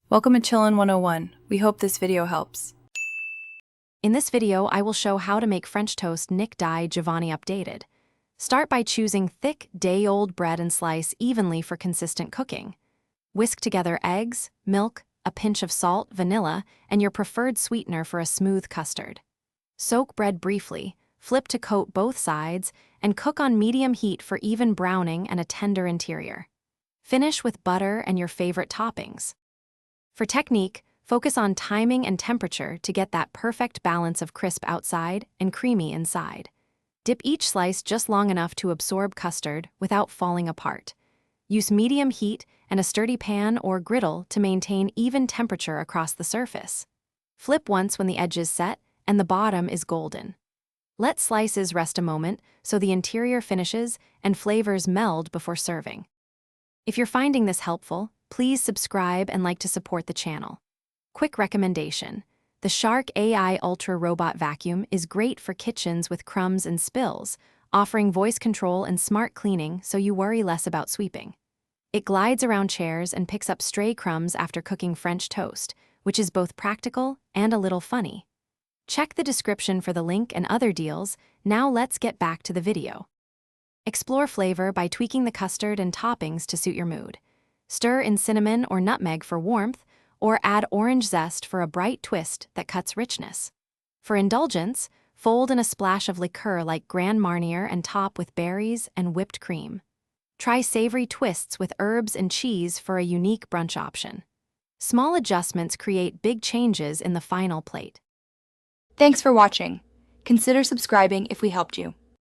Welcome to Chillin' 101. We hope this video helps. In this video, I will show how to make French toast Nick Digiovanni updated. Start by choosing thick, day-old bread and slice evenly for consistent cooking. Whisk together eggs, milk, a pinch of salt, vanilla, and your preferred sweetener for a smooth custard. Soak bread briefly, flip to coat both sides, and cook on medium heat for even browning and a tender interior. Finish with butter and your favorite toppings. For technique, focus on timing and temperature to get that perfect balance of crisp outside and creamy inside. Dip each slice just long enough to absorb custard without falling apart. Use medium heat and a sturdy pan or griddle to maintain even temperature across the surface. Flip once when the edge is set and the bottom is golden. Let slices rest a moment so the interior finishes and flavors meld before serving. If you're finding this helpful, please subscribe and like to support the channel. Quick recommendation: the Shark AI Ultra Robot Vacuum is great for kitchens with crumbs and spills, offering voice control and smart cleaning so you worry less about sweeping. It glides around chairs and picks up stray crumbs after cooking French toast, which is both practical and a little funny. Check the description for the link and other deals. Now let's get back to the video. Explore flavor by tweaking the custard and toppings to suit your mood. Stir in cinnamon or nutmeg for warmth, or add orange zest for a bright twist that cuts richness. For indulgence, fold in a splash of liqueur like Grand Marnier and top with berries and whipped cream. Try savory twists with herbs and cheese for a unique brunch option. Small adjustments create big changes in the final plate. Thanks for watching. Consider subscribing if we helped you.